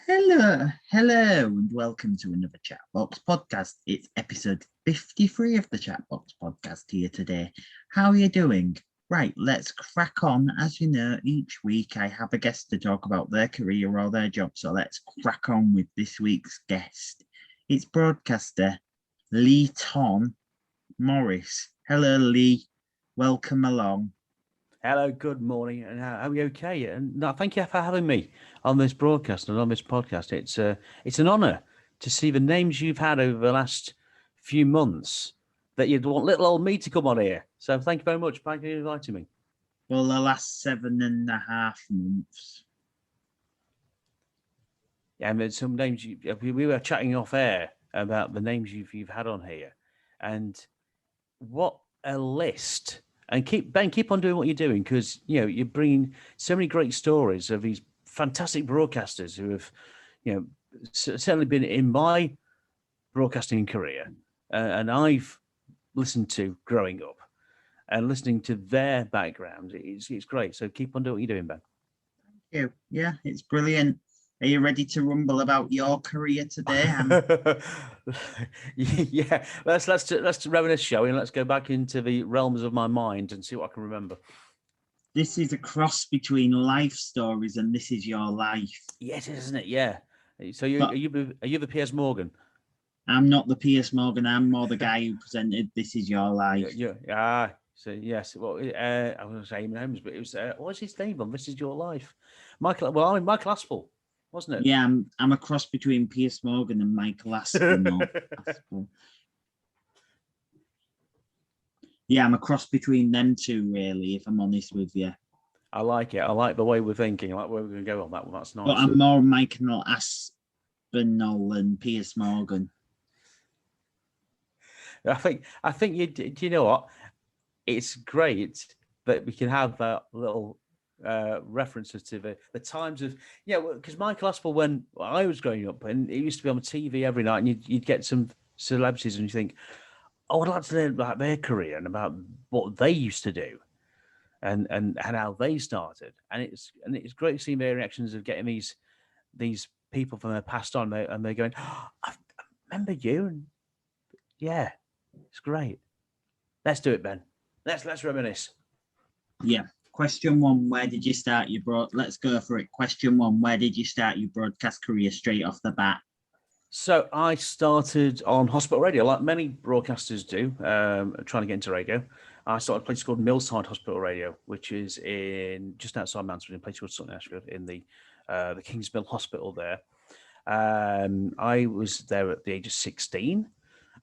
Hello, and welcome to another Chatbox podcast. It's episode 53 of the Chatbox podcast here today. How are you doing? Right, let's crack on. As you know, each week I have a guest to talk about their career or their job, so let's crack on with this week's guest. It's broadcaster Leighton Morris. Hello, Lee. Welcome along. Hello, good morning, and are we okay? And no, thank you for having me on this broadcast and on this podcast. It's an honour to see the names you've had over the last few months that you'd want little old me to come on here. So thank you very much. Thank you for inviting me. Well, the last 7.5 months. Yeah, and there's some names we were chatting off air about the names you've had on here, and what a list! And keep on doing what you're doing, because you're bringing so many great stories of these fantastic broadcasters who have, certainly been in my broadcasting career, and I've listened to growing up, and listening to their background. It's great. So keep on doing what you're doing, Ben. Thank you. Yeah, it's brilliant. Are you ready to rumble about your career today? Yeah, let's reminisce, shall we? And let's go back into the realms of my mind and see what I can remember. This is a cross between life stories and This Is Your Life. Yes, isn't it? Yeah. So But are you the Piers Morgan? I'm not the Piers Morgan. I'm more the guy who presented This Is Your Life. Yeah. So yes. Well, I was going to say Eamon Holmes, but it was what's his name on This Is Your Life? Michael. Well, I mean Michael Aspel, wasn't it? Yeah, I'm a cross between Piers Morgan and Michael Aspel. Yeah, I'm a cross between them two, really, if I'm honest with you. I like it. I like the way we're thinking. I like where we're going to go on that one. That's nice. But I'm more Michael Aspinall than Piers Morgan. I think you. Do you know what? It's great that we can have that little references to the times of because Michael Aspel, when I was growing up, and it used to be on the TV every night, and you'd get some celebrities, and you think, oh, I'd like to learn about their career and about what they used to do, and how they started, and it's great seeing their reactions of getting these people from their past on, and they're going, oh, I remember you, and yeah, it's great. Let's do it, Ben. Let's reminisce. Yeah. Question one, where did you start your Let's go for it. Question one, where did you start your broadcast career straight off the bat? So I started on hospital radio, like many broadcasters do, trying to get into radio. I started a place called Millside Hospital Radio, which is in just outside Mansfield, in a place called Sutton Ashfield, in the King's Mill Hospital there. I was there at the age of 16.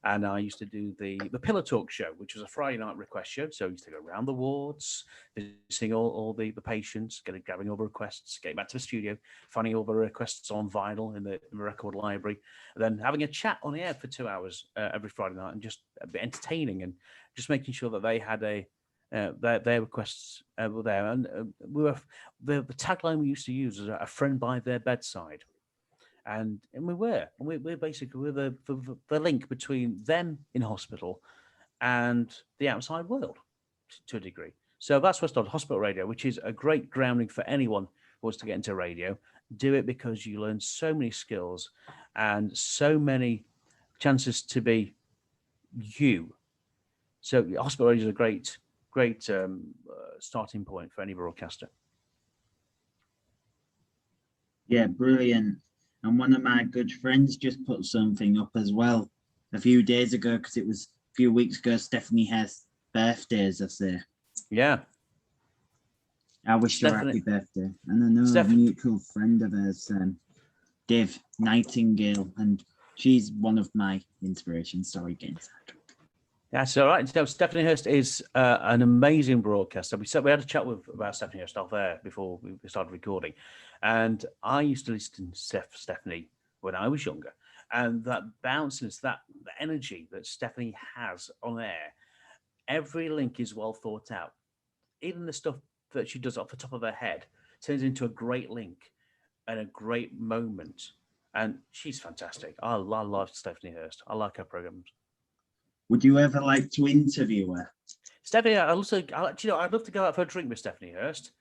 And I used to do the Pillar Talk show, which was a Friday night request show. So I used to go around the wards, visiting all the patients, gathering all the requests, getting back to the studio, finding all the requests on vinyl in the record library, and then having a chat on the air for 2 hours every Friday night, and just entertaining and just making sure that they had their requests were there. And the tagline we used to use was a friend by their bedside. And we're basically the link between them in hospital and the outside world to a degree. So that's where I started hospital radio, which is a great grounding for anyone who wants to get into radio. Do it because you learn so many skills and so many chances to be you. So hospital radio is a great starting point for any broadcaster. Yeah, brilliant. And one of my good friends just put something up as well a few days ago, because it was a few weeks ago, Stephanie Hess' birthday, as I say. Yeah. I wish her happy birthday. And I know a mutual friend of hers, Dave Nightingale, and she's one of my inspirations. Sorry, getting sidetracked. That's all right. So Stephanie Hurst is an amazing broadcaster. We had a chat about Stephanie Hurst off there before we started recording. And I used to listen to Stephanie when I was younger. And that bounciness, the energy that Stephanie has on air, every link is well thought out. Even the stuff that she does off the top of her head turns into a great link and a great moment. And she's fantastic. I love Stephanie Hurst. I like her programs. Would you ever like to interview her? Stephanie, I'd love to go out for a drink with Stephanie Hurst,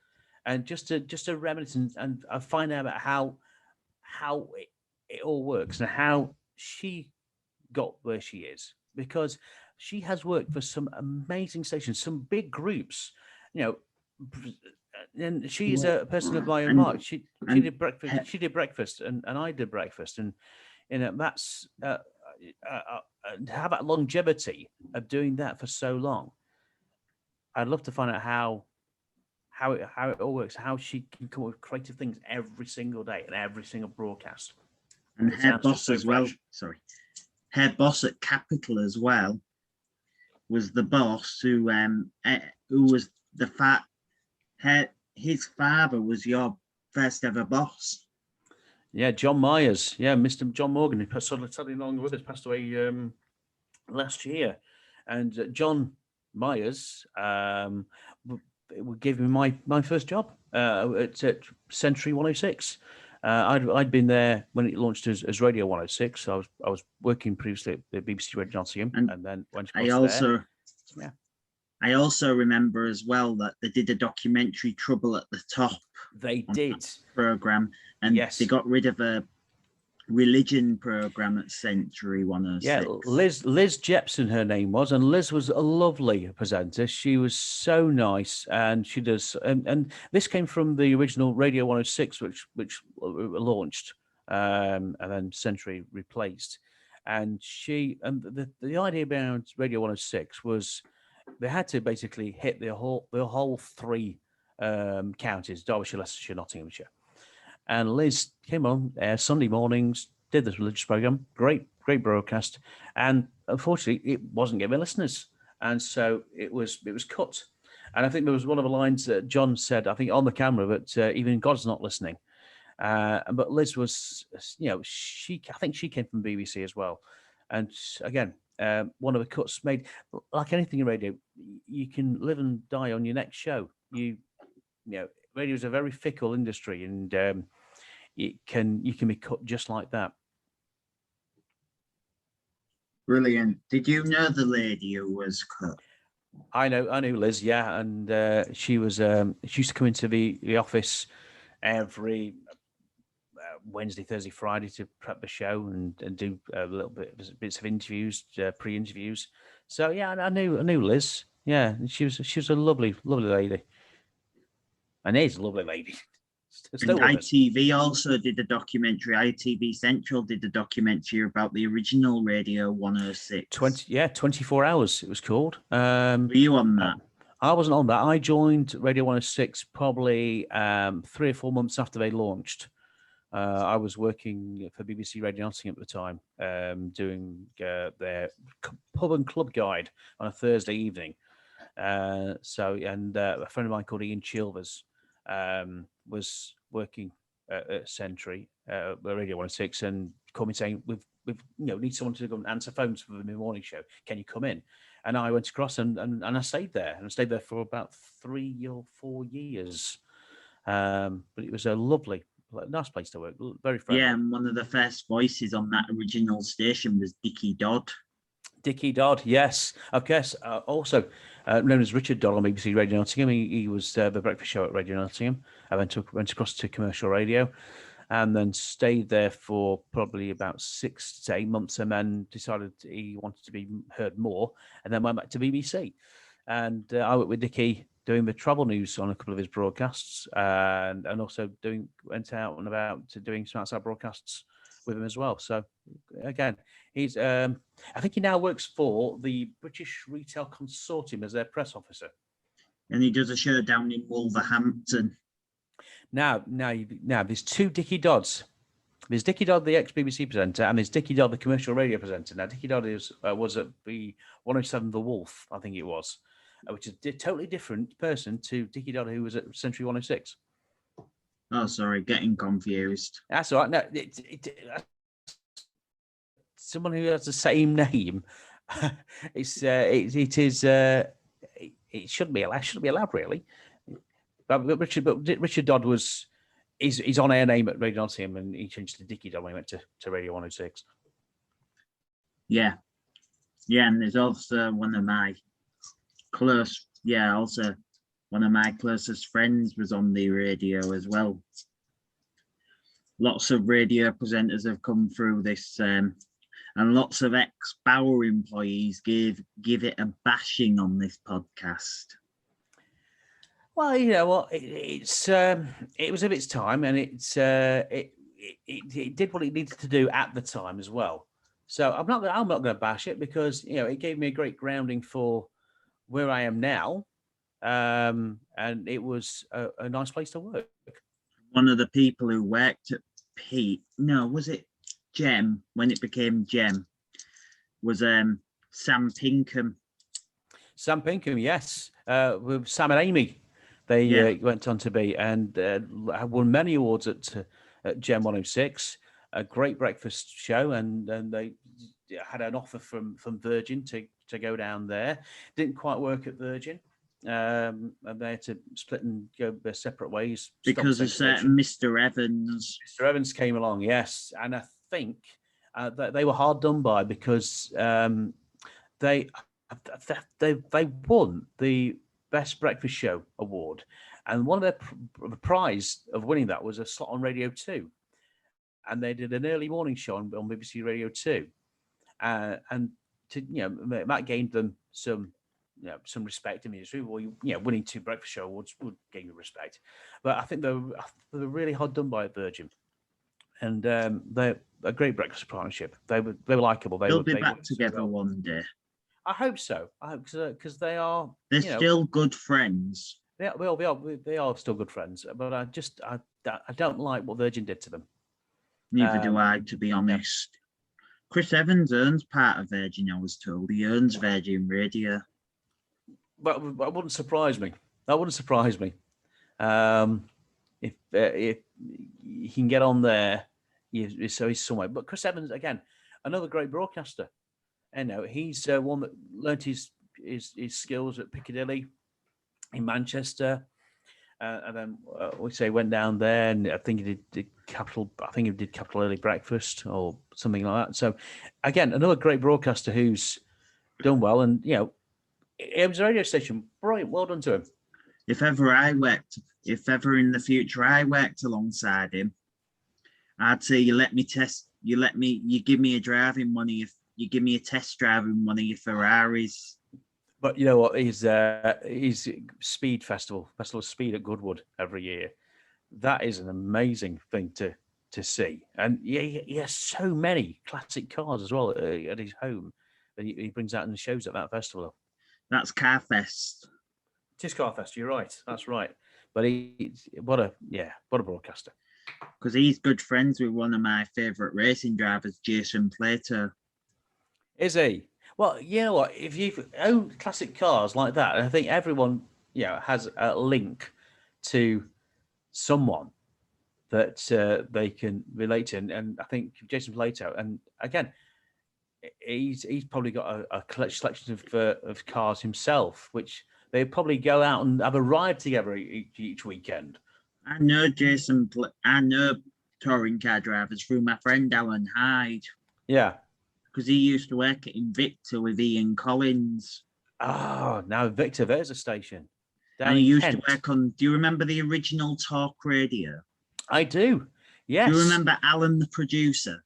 and just to reminisce and find out about how it all works and how she got where she is, because she has worked for some amazing stations, some big groups, you know. And she is a person of my own mark. She and did breakfast. She did breakfast, and I did breakfast, and that's to have that longevity of doing that for so long. I'd love to find out how it all works, how she can come up with creative things every single day and every single broadcast. and It her sounds just boss so as well. fresh. Sorry, her boss at Capital as well was the boss who was his father was your first ever boss. Yeah, John Myers. Yeah, Mr. John Morgan, who sadly no longer with us, passed away last year. And John Myers gave me my first job at Century 106. I'd been there when it launched as Radio 106. I was working previously at the BBC Radio Nottingham, and then went across there. Yeah. I also remember as well that they did a documentary, Trouble at the Top. They did program, and yes, they got rid of a religion program at Century 106. Yeah, Liz Jepson, her name was, and Liz was a lovely presenter. She was so nice, and she does. And this came from the original Radio 106, which launched, and then Century replaced. And the idea behind Radio 106 was they had to basically hit the whole three counties: Derbyshire, Leicestershire, Nottinghamshire. And Liz came on Sunday mornings, did this religious program, great broadcast, and unfortunately, it wasn't getting listeners, and so it was cut. And I think there was one of the lines that John said, I think on the camera, that even God's not listening. But Liz was, I think she came from BBC as well, and again, one of the cuts made, like anything in radio, you can live and die on your next show. Radio is a very fickle industry, and you can be cut just like that. Brilliant. Did you know the lady who was cut? I knew Liz, yeah, and she used to come into the office every Wednesday, Thursday, Friday to prep the show and do a little bits of interviews, pre-interviews. So yeah, I knew Liz. Yeah, she was a lovely lady. And is a lovely lady. And ITV also did a documentary. ITV Central did a documentary about the original Radio 106. 24 Hours it was called. Were you on that? I wasn't on that. I joined Radio 106 probably 3 or 4 months after they launched. I was working for BBC Radio Nottingham at the time, doing their pub and club guide on a Thursday evening. A friend of mine called Ian Chilvers was working at Century, Radio 106, and called me saying, "We've need someone to go and answer phones for the morning show. Can you come in?" And I went across and I stayed there, for about 3 or 4 years. But it was a nice place to work, very friendly. Yeah, and one of the first voices on that original station was Dickie Dodd. Dickie Dodd, yes, of course. Also known as Richard Dodd on BBC Radio Nottingham. He was the breakfast show at Radio Nottingham. I went across to commercial radio, and then stayed there for probably about 6 to 8 months, and then decided he wanted to be heard more, and then went back to BBC. And I worked with Dickie doing the travel news on a couple of his broadcasts, and also went out and about to doing some outside broadcasts with him as well. So again, he's I think he now works for the British Retail Consortium as their press officer. And he does a show down in Wolverhampton. Now there's two Dickie Dodds. There's Dickie Dodd, the ex-BBC presenter, and there's Dickie Dodd, the commercial radio presenter. Now, Dickie Dodd was at the 107 The Wolf, I think it was, which is a totally different person to Dickie Dodd, who was at Century 106. Oh, sorry, getting confused. That's all right. No, someone who has the same name. It shouldn't be allowed, really. But Richard Dodd is on air name at Radio Nottingham, and he changed to Dickie Dodd when he went to Radio 106. Yeah, and there's also one of my closest friends was on the radio as well. Lots of radio presenters have come through this, and lots of ex-Bauer employees give it a bashing on this podcast. Well, you know what, it was of its time, and it did what it needed to do at the time as well. So I'm not going to bash it, because it gave me a great grounding for where I am now, and it was a nice place to work. One of the people who worked at was it Gem, when it became Gem, was Sam Pinkham. Sam Pinkham, yes, with Sam and Amy, they went on to be, and won many awards at Gem 106. A great breakfast show, and they had an offer from Virgin to go down there. Didn't quite work at Virgin, and they had to split and go their separate ways because a certain Mr. Evans. Mr. Evans came along, yes, and I think they were hard done by, because they won the Best Breakfast Show award, and one of their prize of winning that was a slot on Radio 2, and they did an early morning show on BBC Radio 2, and that gained them some respect in the industry. Well, winning 2 breakfast show awards would gain you respect, but I think they were really hard done by Virgin, and they're a great breakfast partnership. They were likable. They'll be back together one day. I hope so. I hope, because they are. They're still good friends. They are still good friends. But I don't like what Virgin did to them. Neither do I, to be honest. Chris Evans earns part of Virgin, I was told. He earns Virgin Radio. But that wouldn't surprise me. That wouldn't surprise me. If he can get on there, so he's somewhere. But Chris Evans, again, another great broadcaster. He's one that learnt his skills at Piccadilly in Manchester, and then went down there, and I think he did Capital. I think he did Capital Early Breakfast or something like that. So, again, another great broadcaster who's done well, and it was a radio station. Brilliant, well done to him. If ever in the future I worked alongside him, I'd say you give me a driving money if you give me a test drive in one of your Ferraris. But you know what? He's Speed Festival of Speed at Goodwood every year. That is an amazing thing to see. And he has so many classic cars as well at his home that he brings out and shows at that festival. That's Carfest. It is Carfest. You're right. That's right. But what a broadcaster. Because he's good friends with one of my favourite racing drivers, Jason Plato. Is he? Well, you know what? If you own classic cars like that, I think everyone, has a link to someone that they can relate to. And I think Jason Plato, and again, he's probably got a collection of cars himself, which they probably go out and have a ride together each weekend. I know touring car drivers through my friend Alan Hyde. Yeah. Because he used to work at Invicta with Ian Collins. Oh, now Invicta, there's a station. And he used to work on, do you remember the original Talk Radio? I do, yes. Do you remember Alan, the producer?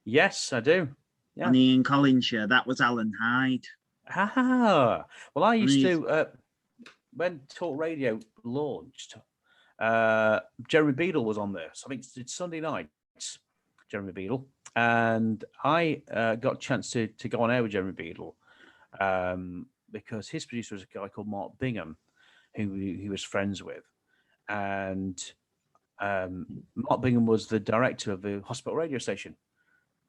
Yes, I do. Yeah. On the Ian Collins show, that was Alan Hyde. Ah, well, I used to, when Talk Radio launched, Jeremy Beadle was on there. So I think it's Sunday nights, Jeremy Beadle. And I got a chance to go on air with Jeremy Beadle because his producer was a guy called Mark Bingham, who he was friends with. And Mark Bingham was the director of the hospital radio station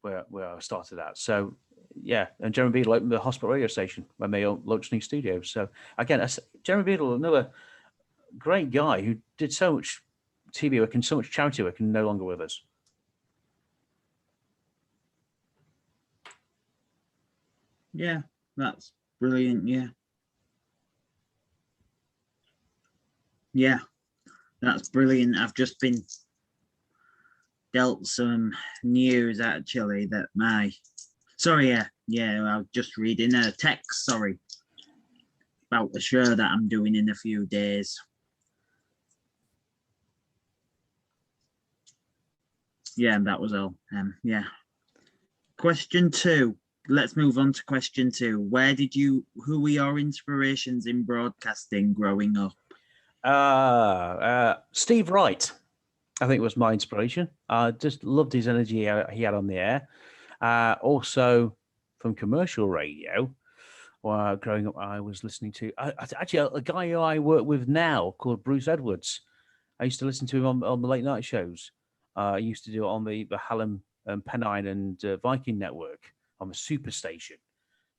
where I started at. So, yeah, and Jeremy Beadle opened the hospital radio station when they launched new studios. So, again, Jeremy Beadle, another great guy who did so much TV work and so much charity work, and no longer with us. Yeah, that's brilliant. Yeah, that's brilliant. I've just been dealt some news actually that I was just reading a text, about the show that I'm doing in a few days. Yeah, and that was all. Yeah. Question 2. Let's move on to question 2. Who were your inspirations in broadcasting growing up? Steve Wright, I think, was my inspiration. I just loved his energy he had on the air. Also, from commercial radio, growing up, I was listening to actually a guy who I work with now called Bruce Edwards. I used to listen to him on the late night shows. I used to do it on the Hallam, Pennine, and Viking network on the Superstation.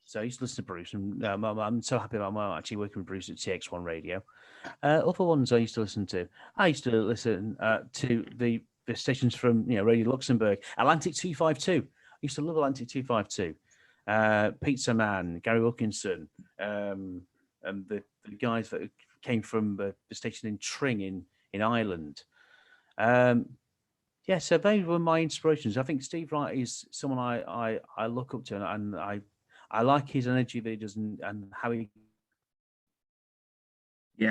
So I used to listen to Bruce, and I'm so happy that I'm actually working with Bruce at TX1 Radio. Other ones I used to listen to. I used to listen to the stations from Radio Luxembourg, Atlantic 252. I used to love Atlantic 252. Pizza Man, Gary Wilkinson, and the guys that came from the station in Tring in Ireland. So they were my inspirations. I think Steve Wright is someone I look up to, and I like his energy that he does and how he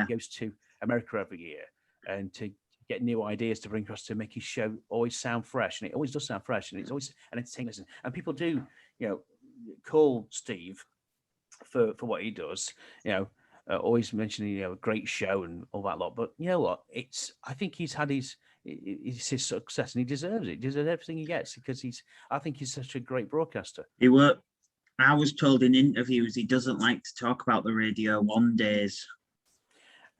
goes to America every year and to get new ideas to bring across to make his show always sound fresh. And it always does sound fresh, and it's always an entertaining listen. And people do, call Steve for what he does, always mentioning, a great show and all that lot. But you know what? I think he's had his success, and he deserves it. He deserves everything he gets because I think he's such a great broadcaster. I was told in interviews he doesn't like to talk about the Radio 1 days.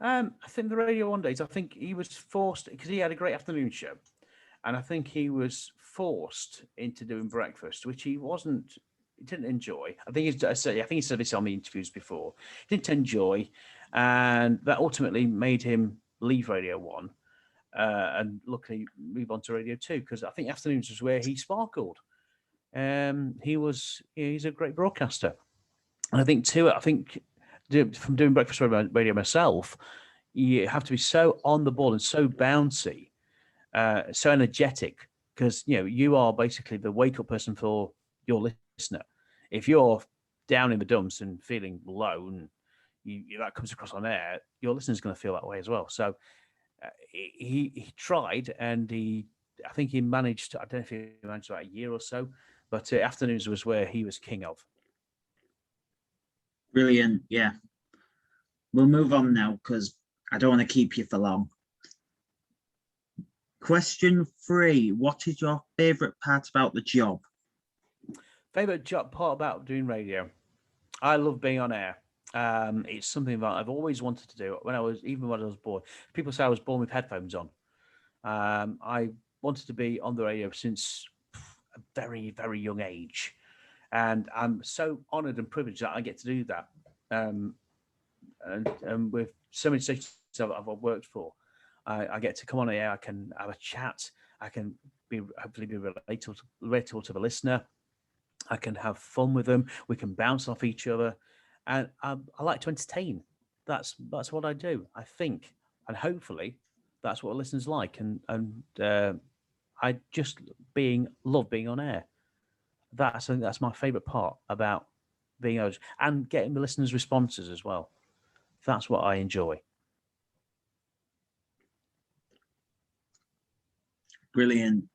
I think the Radio 1 days, I think he was forced, because he had a great afternoon show, and I think he was forced into doing breakfast, which he didn't enjoy. I think he said this on the interviews before. He didn't enjoy, and that ultimately made him leave Radio 1 and luckily move on to Radio 2, because I think afternoons was where he sparkled. He's a great broadcaster. And I think too, from doing breakfast radio myself, you have to be so on the ball and so bouncy, so energetic, because you are basically the wake-up person for your listener. If you're down in the dumps and feeling low, and that comes across on air, your listener's going to feel that way as well. So he tried, and I think he managed. I don't know if he managed about a year or so, but afternoons was where he was king of. Brilliant. Yeah. We'll move on now because I don't want to keep you for long. Question 3. What is your favourite part about the job? Favourite part about doing radio? I love being on air. It's something that I've always wanted to do. When I was born, people say I was born with headphones on. I wanted to be on the radio since a very, very young age. And I'm so honoured and privileged that I get to do that. And with so many stations I've worked for, I get to come on air. I can have a chat. I can hopefully be relatable to the listener. I can have fun with them. We can bounce off each other, and I like to entertain. That's what I do. I think, and hopefully, that's what listeners like. And I just love being on air. I think that's my favourite part about being on, and getting the listeners' responses as well. That's what I enjoy. Brilliant.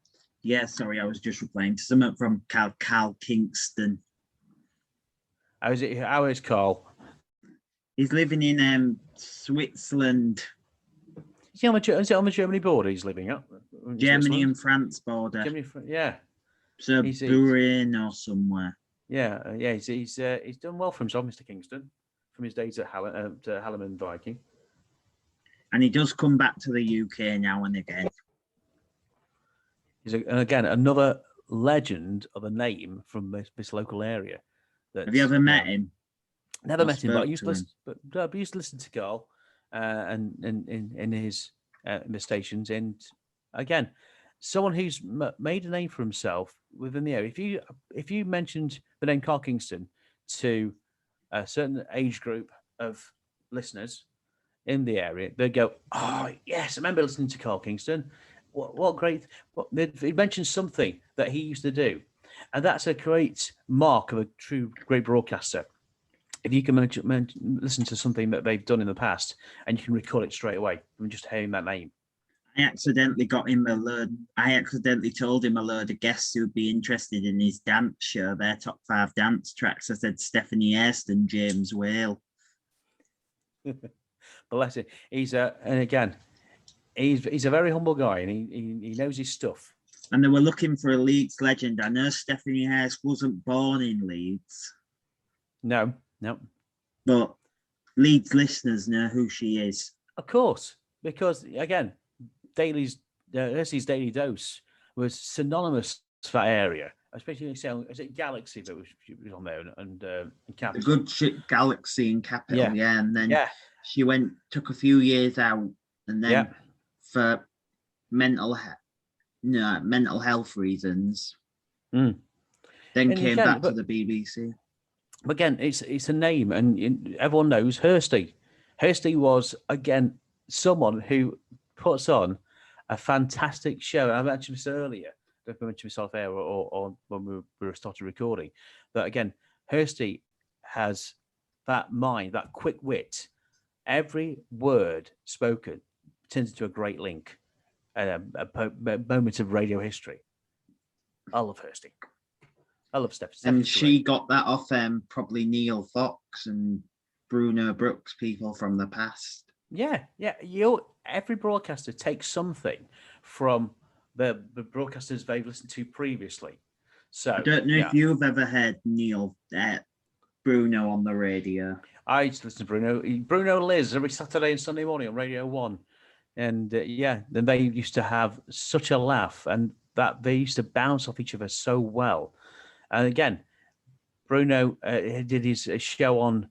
Yeah, sorry, I was just replying to someone from Carl Kingston. How is Carl? He's living in Switzerland. Is it on the Germany border he's living at? Germany and France border. Yeah. So Burin or somewhere. Yeah. He's done well for himself, Mr. Kingston, from his days at Hallam and Viking. And he does come back to the UK now and again. And again, another legend of a name from this local area. Have you ever met him? Never met him, but I used to listen to Carl and in his in the stations. And again, someone who's made a name for himself within the area. If you mentioned the name Carl Kingston to a certain age group of listeners in the area, they'd go, "Oh yes, I remember listening to Carl Kingston. What great!" He mentioned something that he used to do, and that's a great mark of a true great broadcaster. If you can listen to something that they've done in the past, and you can recall it straight away from just hearing that name. I accidentally told him a load of guests who'd be interested in his dance show, their top 5 dance tracks. I said Stephanie Hairston, James Whale. Bless him. He's a very humble guy, and he knows his stuff. And they were looking for a Leeds legend. I know Stephanie Hurst wasn't born in Leeds. No. But Leeds listeners know who she is. Of course, because again, Hursty's Daily Dose was synonymous for that area, especially is it Galaxy that was on there and Capital. The good shit Galaxy and Capital, yeah. And then she took a few years out, and then for mental health reasons, then came back to the BBC. But again, it's a name, and everyone knows Hursty. Hursty was, again, someone who puts on a fantastic show. I mentioned this earlier. I don't know if I mentioned myself there or when we were started recording. But again, Hursty has that mind, that quick wit. Every word spoken turns into a great link, a moment of radio history. I love Hursty. I love Steph. And she got that off probably Neil Fox and Bruno Brooks, people from the past. Yeah. Every broadcaster takes something from the broadcasters they've listened to previously. So I don't know if you've ever heard Bruno on the radio. I used to listen to Bruno Liz every Saturday and Sunday morning on Radio 1. And then they used to have such a laugh, and that they used to bounce off each other so well. And again, Bruno did his show on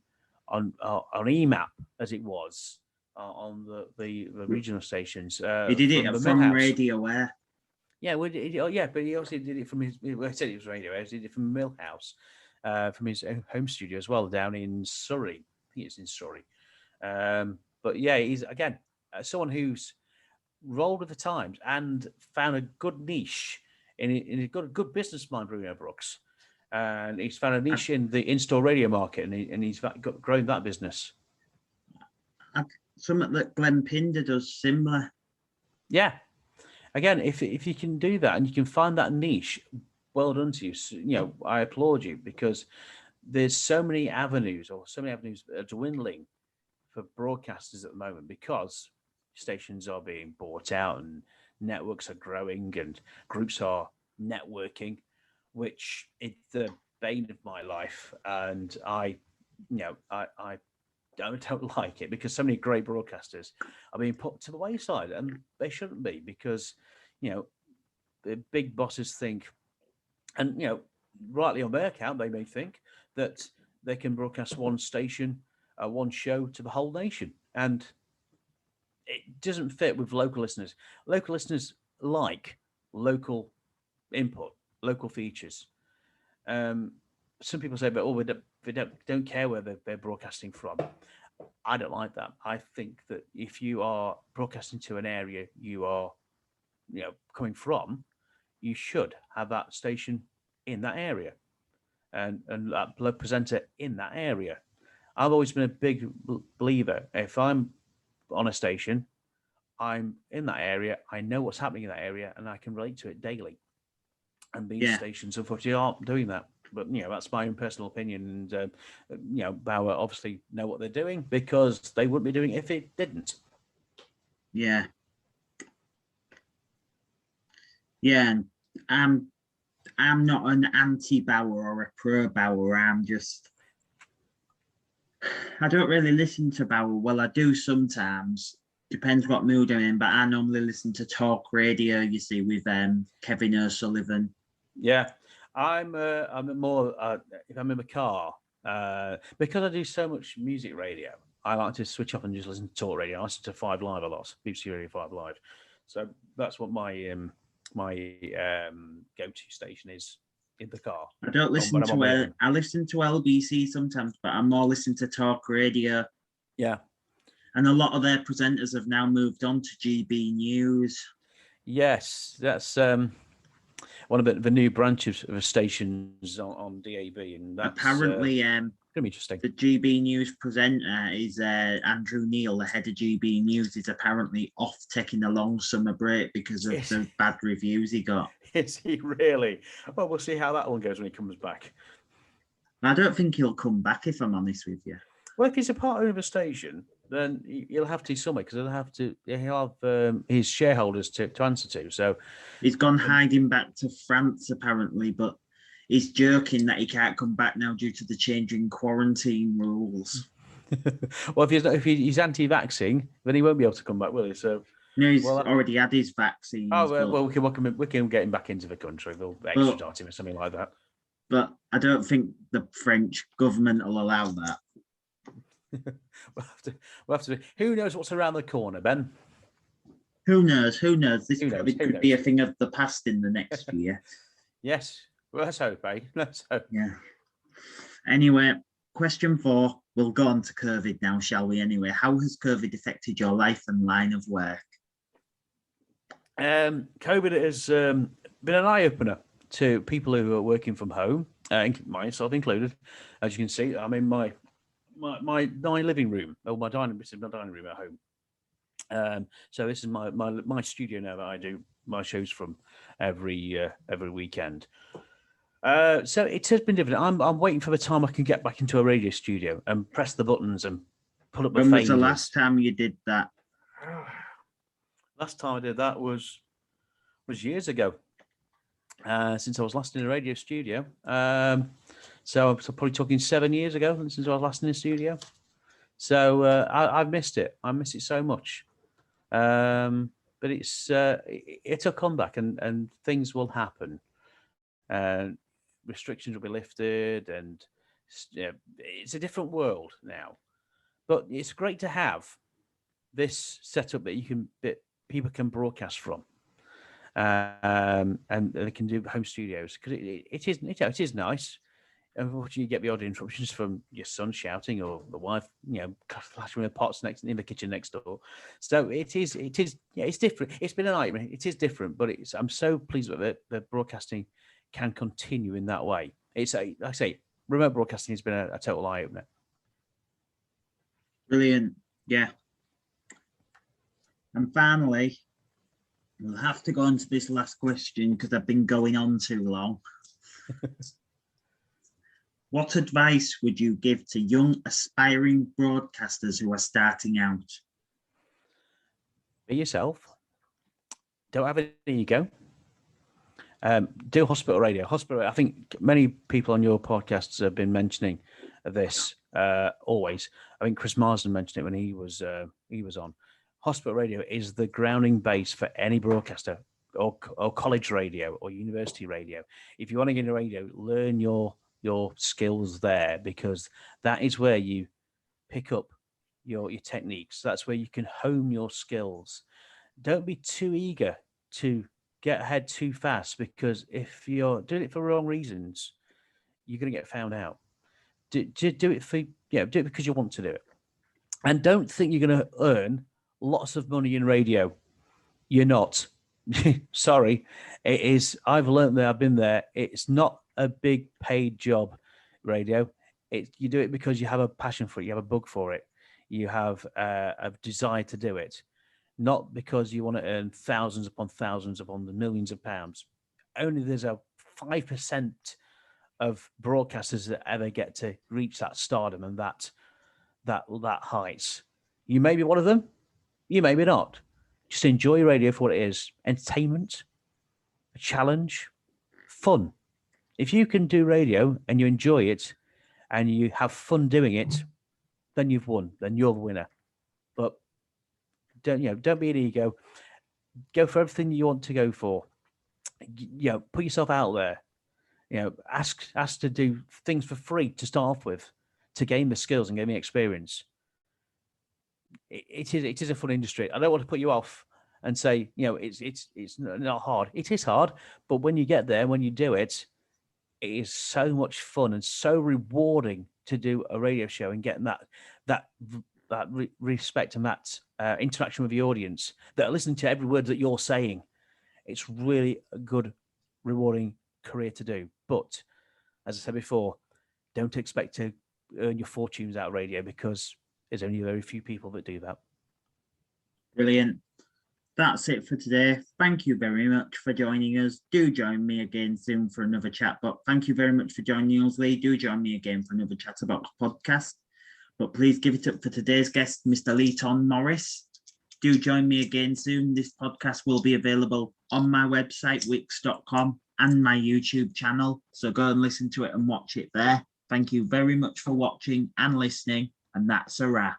EMAP, as it was, on the regional stations. He did it from Radio Air. Yeah, but he also did it from his. I said it was Radio Air. He did it from Millhouse, from his home studio as well, down in Surrey. I think it's in Surrey. But yeah, he's again someone who's rolled with the times and found a good niche in a good business mind, Bruno Brooks. And he's found a niche in the in-store radio market, and he's grown that business. Something that Glenn Pinder does similar. Yeah. Again, if you can do that and you can find that niche, well done to you. I applaud you, because there's so many avenues that are dwindling for broadcasters at the moment, because stations are being bought out and networks are growing and groups are networking, which is the bane of my life, and I don't like it, because so many great broadcasters are being put to the wayside, and they shouldn't be, because the big bosses think, and rightly on their account, they may think that they can broadcast one station, one show to the whole nation, and it doesn't fit with local listeners. Local listeners like local input, local features. Some people say, but they don't care where they're broadcasting from. I don't like that. I think that if you are broadcasting to an area you are, coming from, you should have that station in that area, and that presenter in that area. I've always been a big believer. If I'm on a station, I'm in that area, I know what's happening in that area, and I can relate to it daily. And these stations, unfortunately, aren't doing that. But, that's my own personal opinion. And, Bauer obviously know what they're doing, because they wouldn't be doing it if it didn't. Yeah. Yeah. And I'm not an anti-Bauer or a pro-Bauer. I don't really listen to Bauer. Well, I do sometimes. Depends what mood I'm in, but I normally listen to talk radio, you see, with Kevin O'Sullivan. Yeah, I'm more if I'm in the car, because I do so much music radio. I like to switch off and just listen to talk radio. I listen to 5 Live a lot, BBC Radio 5 Live. So that's what my go-to station is in the car. I don't listen to I listen to LBC sometimes, but I'm more listening to talk radio. Yeah. And a lot of their presenters have now moved on to GB News. Yes, that's one of the new branches of stations on DAB. And that's, apparently, to be interesting. The GB News presenter is Andrew Neil, the head of GB News, is apparently off taking a long summer break because of the bad reviews he got. Is he really? Well, we'll see how that one goes when he comes back. I don't think he'll come back, if I'm honest with you. Well, if he's a partner of a station, then he'll have to somewhere because he'll have his shareholders to answer to. So he's gone hiding back to France apparently, but he's joking that he can't come back now due to the changing quarantine rules. Well, if he's anti-vaccine, then he won't be able to come back, will he? So no, he's already had his vaccine. Oh well, we can get him back into the country. They'll extradite him or something like that. But I don't think the French government will allow that. We'll have to. Who knows what's around the corner, Ben? Who knows? This could be a thing of the past in the next year. Yes. Well, let's hope, eh? Let's hope. Yeah. Anyway, question 4. We'll go on to COVID now, shall we? Anyway, how has COVID affected your life and line of work? COVID has been an eye-opener to people who are working from home, myself included. As you can see, I'm in my living room, or my dining room at home. So this is my studio now that I do my shows from every weekend. So it has been different. I'm waiting for the time I can get back into a radio studio and press the buttons and pull up my When was fingers. the last time you did that? Last time I did that was years ago. Since I was last in a radio studio. So I'm probably talking 7 years ago since I was last in the studio. So I've missed it. I miss it so much. But it'll come back and things will happen. Restrictions will be lifted and it's a different world now. But it's great to have this setup that people can broadcast from. And they can do home studios because it is nice. Unfortunately, you get the odd interruptions from your son shouting or the wife, clashing with pots in the kitchen next door. So it is, it's different. It's been an nightmare. It is different, but I'm so pleased with it. The broadcasting can continue in that way. Like I say, remote broadcasting has been a total eye opener. Brilliant, yeah. And finally, we'll have to go on to this last question because I've been going on too long. What advice would you give to young aspiring broadcasters who are starting out? Be yourself. Don't have an ego. Do hospital radio. I think many people on your podcasts have been mentioning this always. I think Chris Marsden mentioned it when he was on. Hospital radio is the grounding base for any broadcaster or college radio or university radio. If you want to get into radio, learn your skills there because that is where you pick up your techniques. That's where you can hone your skills. Don't be too eager to get ahead too fast because if you're doing it for wrong reasons, you're going to get found out. Do it do it because you want to do it. And don't think you're going to earn lots of money in radio. You're not. Sorry. It is. I've learned that. I've been there. It's not a big paid job, radio. You do it because you have a passion for it. You have a bug for it. You have a desire to do it. Not because you want to earn thousands upon the millions of pounds. Only there's a 5% of broadcasters that ever get to reach that stardom and that heights. You may be one of them. You may be not. Just enjoy radio for what it is. Entertainment, a challenge, fun. If you can do radio and you enjoy it and you have fun doing it, then you've won. Then you're the winner. But don't be an ego. Go for everything you want to go for. Put yourself out there. Ask to do things for free to start off with, to gain the skills and gain the experience. It is a fun industry. I don't want to put you off and say, it's not hard. It is hard, but when you get there, when you do it, it is so much fun and so rewarding to do a radio show and getting that respect and that interaction with the audience that are listening to every word that you're saying. It's really a good, rewarding career to do. But as I said before, don't expect to earn your fortunes out of radio, because there's only very few people that do that. Brilliant. That's it for today. Thank you very much for joining us. Do join me again soon for another Chatbox. Thank you very much for joining us, Lee. Do join me again for another Chatterbox podcast. But please give it up for today's guest, Mr. Leighton Morris. Do join me again soon. This podcast will be available on my website, wix.com, and my YouTube channel. So go and listen to it and watch it there. Thank you very much for watching and listening. And that's a wrap.